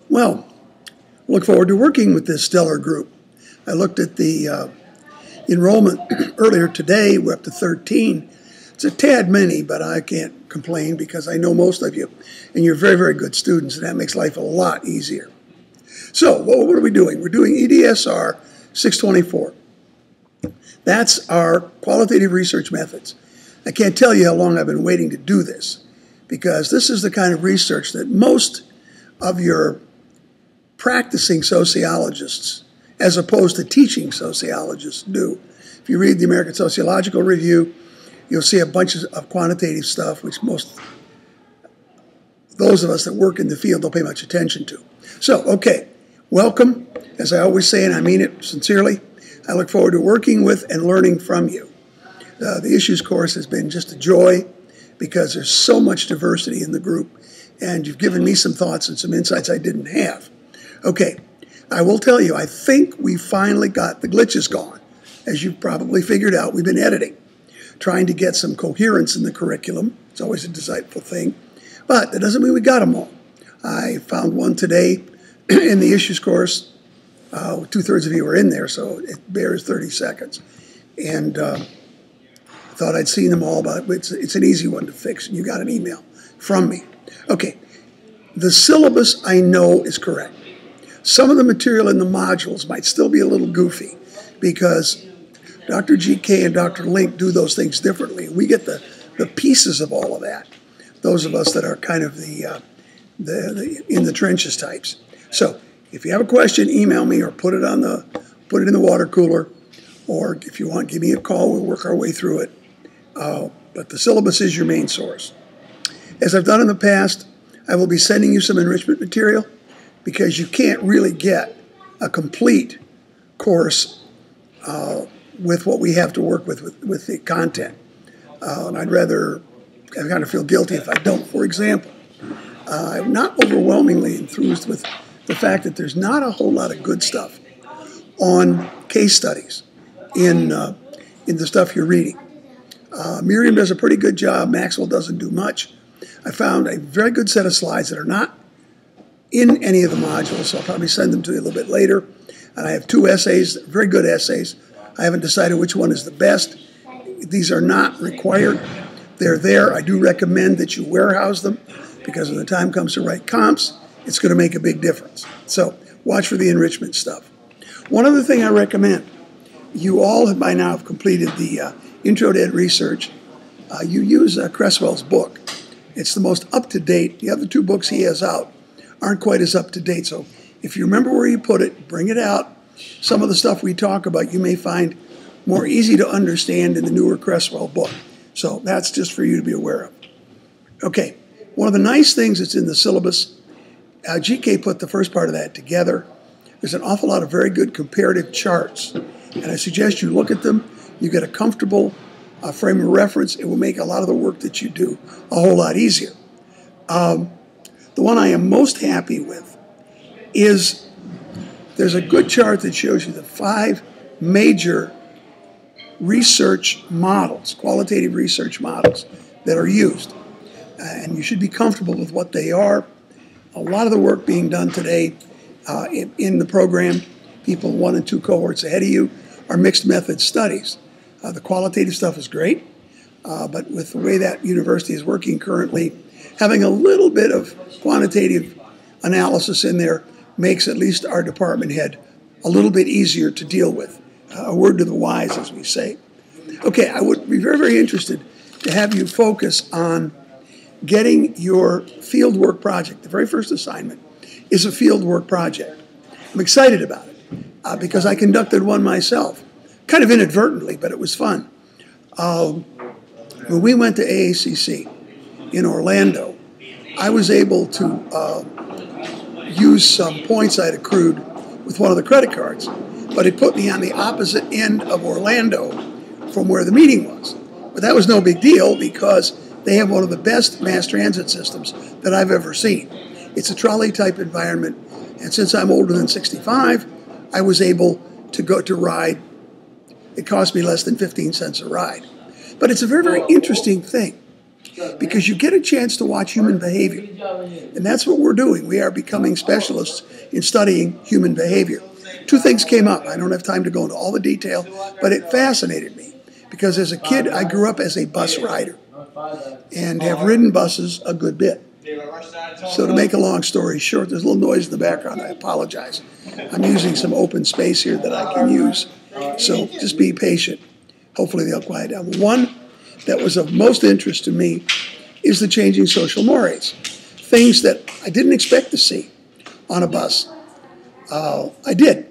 Well, look forward to working with this stellar group. I looked at the enrollment earlier today. We're up to 13. It's a tad many, but I can't complain because I know most of you, and you're very, very good students, and that makes life a lot easier. So, what are we doing? We're doing EDSR 624. That's our qualitative research methods. I can't tell you how long I've been waiting to do this, because this is the kind of research that most of your practicing sociologists, as opposed to teaching sociologists, do. If you read the American Sociological Review, you'll see a bunch of quantitative stuff, which those of us that work in the field don't pay much attention to. So, okay, welcome. As I always say, and I mean it sincerely, I look forward to working with and learning from you. The issues course has been just a joy because there's so much diversity in the group, and you've given me some thoughts and some insights I didn't have. Okay, I will tell you, I think we finally got the glitches gone. As you've probably figured out, we've been editing, trying to get some coherence in the curriculum. It's always a delightful thing, but that doesn't mean we got them all. I found one today in the issues course. 2/3 of you were in there, so it bears 30 seconds. And I thought I'd seen them all, but it's an easy one to fix, and you got an email from me. Okay, the syllabus I know is correct. Some of the material in the modules might still be a little goofy because Dr. GK and Dr. Link do those things differently. We get the pieces of all of that, those of us that are kind of the in the trenches types. So if you have a question, email me or put it in the water cooler, or if you want, give me a call. We'll work our way through it. But the syllabus is your main source. As I've done in the past, I will be sending you some enrichment material because you can't really get a complete course with what we have to work with the content. And I kind of feel guilty if I don't. For example, I'm not overwhelmingly enthused with the fact that there's not a whole lot of good stuff on case studies in the stuff you're reading. Miriam does a pretty good job. Maxwell doesn't do much. I found a very good set of slides that are not in any of the modules, so I'll probably send them to you a little bit later. And I have 2 essays, very good essays. I haven't decided which one is the best. These are not required. They're there. I do recommend that you warehouse them because when the time comes to write comps, it's going to make a big difference. So watch for the enrichment stuff. One other thing I recommend, you all have by now have completed the Intro to Ed Research. You use Cresswell's book. It's the most up-to-date. The other 2 books he has out aren't quite as up-to-date. So if you remember where you put it, bring it out. Some of the stuff we talk about you may find more easy to understand in the newer Cresswell book. So that's just for you to be aware of. Okay, one of the nice things that's in the syllabus, GK put the first part of that together. There's an awful lot of very good comparative charts, and I suggest you look at them. You get a comfortable frame of reference. It will make a lot of the work that you do a whole lot easier. The one I am most happy with is there's a good chart that shows you the 5 major research models, qualitative research models that are used. And you should be comfortable with what they are. A lot of the work being done today in the program, people 1 and 2 cohorts ahead of you, are mixed method studies. The qualitative stuff is great, but with the way that university is working currently, having a little bit of quantitative analysis in there makes at least our department head a little bit easier to deal with. A word to the wise, as we say. Okay, I would be very, very interested to have you focus on getting your fieldwork project. The very first assignment is a fieldwork project. I'm excited about it because I conducted one myself, kind of inadvertently, but it was fun. When we went to AACC in Orlando, I was able to use some points I'd accrued with one of the credit cards, but it put me on the opposite end of Orlando from where the meeting was. But that was no big deal because they have one of the best mass transit systems that I've ever seen. It's a trolley-type environment, and since I'm older than 65, I was able to go to ride. It cost me less than 15 cents a ride. But it's a very, very interesting thing. because you get a chance to watch human behavior. And that's what we're doing. We are becoming specialists in studying human behavior. Two things came up. I don't have time to go into all the detail, but it fascinated me because as a kid, I grew up as a bus rider and have ridden buses a good bit. So to make a long story short, there's a little noise in the background. I apologize. I'm using some open space here that I can use. So just be patient. Hopefully they'll quiet down. One that was of most interest to me is the changing social mores. Things that I didn't expect to see on a bus. I did.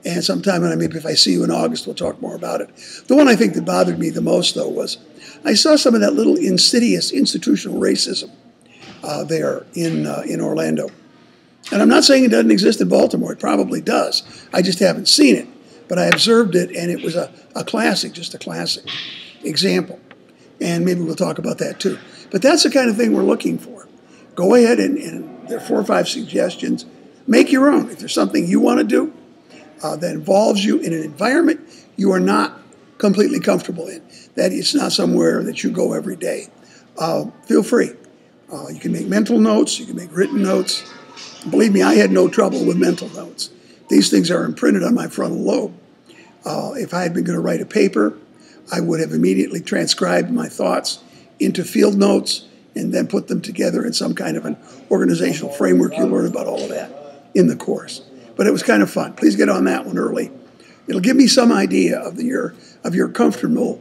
And sometime, maybe if I see you in August, we'll talk more about it. The one I think that bothered me the most, though, was I saw some of that little insidious institutional racism there in Orlando. And I'm not saying it doesn't exist in Baltimore. It probably does. I just haven't seen it. But I observed it, and it was a classic, just a classic example. And maybe we'll talk about that, too. But that's the kind of thing we're looking for. Go ahead, and there are 4 or 5 suggestions. Make your own. If there's something you want to do that involves you in an environment you are not completely comfortable in, that it's not somewhere that you go every day, feel free. You can make mental notes. You can make written notes. Believe me, I had no trouble with mental notes. These things are imprinted on my frontal lobe. If I had been going to write a paper, I would have immediately transcribed my thoughts into field notes and then put them together in some kind of an organizational framework. You'll learn about all of that in the course. But it was kind of fun. Please get on that one early. It'll give me some idea of your comfortable,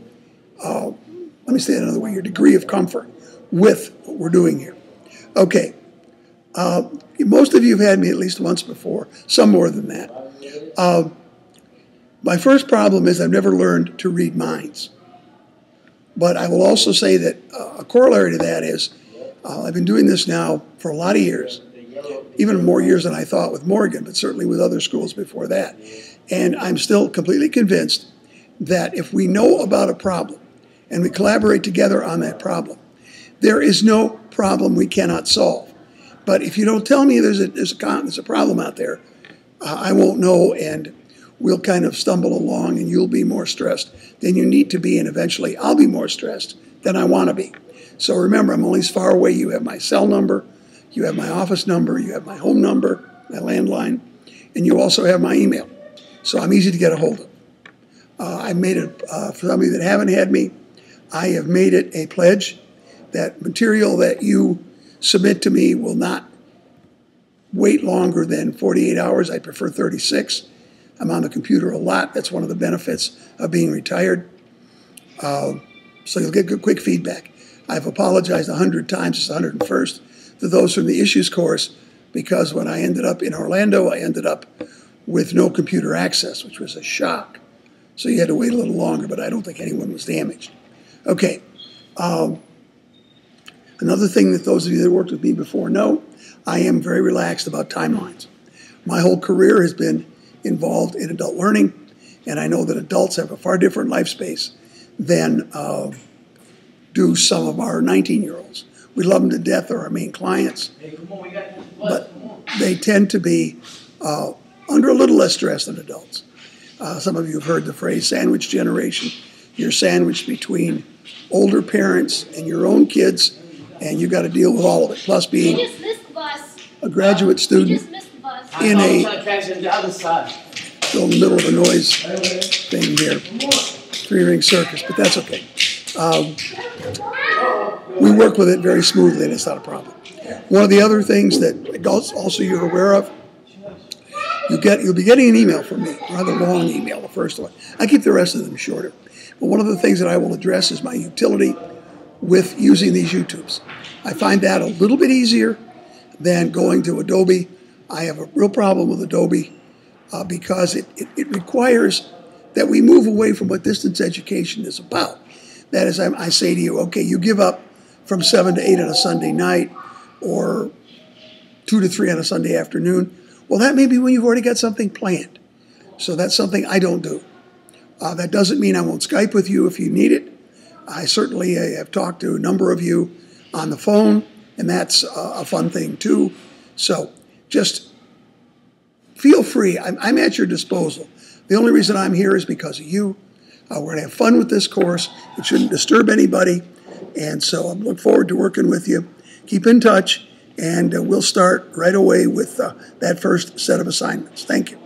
let me say it another way, your degree of comfort with what we're doing here. Okay. Most of you have had me at least once before, some more than that. My first problem is I've never learned to read minds. But I will also say that a corollary to that is I've been doing this now for a lot of years, even more years than I thought with Morgan, but certainly with other schools before that. And I'm still completely convinced that if we know about a problem and we collaborate together on that problem, there is no problem we cannot solve. But if you don't tell me there's a problem out there, I won't know, and we'll kind of stumble along, and you'll be more stressed than you need to be, and eventually I'll be more stressed than I want to be. So remember, I'm only as far away. You have my cell number, you have my office number, you have my home number, my landline, and you also have my email. So I'm easy to get a hold of. I made it, for some of you that haven't had me, I have made it a pledge that material that you submit to me will not wait longer than 48 hours. I prefer 36. I'm on the computer a lot. That's one of the benefits of being retired. So you'll get good, quick feedback. I've apologized 100 times, it's the 101st, to those from the issues course, because when I ended up in Orlando, I ended up with no computer access, which was a shock. So you had to wait a little longer, but I don't think anyone was damaged. Okay. Another thing that those of you that worked with me before know, I am very relaxed about timelines. My whole career has been involved in adult learning, and I know that adults have a far different life space than do some of our 19-year-olds. We love them to death, they're our main clients, but they tend to be under a little less stress than adults. Some of you have heard the phrase sandwich generation. You're sandwiched between older parents and your own kids, and you've got to deal with all of it, plus being a graduate student in still in the middle of a noise thing here, 3-ring circus, but that's okay. We work with it very smoothly, and it's not a problem. One of the other things that also you're aware of, you'll be getting an email from me, a rather long email, the first one. I keep the rest of them shorter. But one of the things that I will address is my utility with using these YouTubes. I find that a little bit easier than going to Adobe. I have a real problem with Adobe because it requires that we move away from what distance education is about. That is, I say to you, okay, you give up from 7 to 8 on a Sunday night or 2 to 3 on a Sunday afternoon. Well, that may be when you've already got something planned. So that's something I don't do. That doesn't mean I won't Skype with you if you need it. I certainly have talked to a number of you on the phone, and that's a fun thing too. So just feel free. I'm at your disposal. The only reason I'm here is because of you. We're going to have fun with this course. It shouldn't disturb anybody. And so I look forward to working with you. Keep in touch, and we'll start right away with that first set of assignments. Thank you.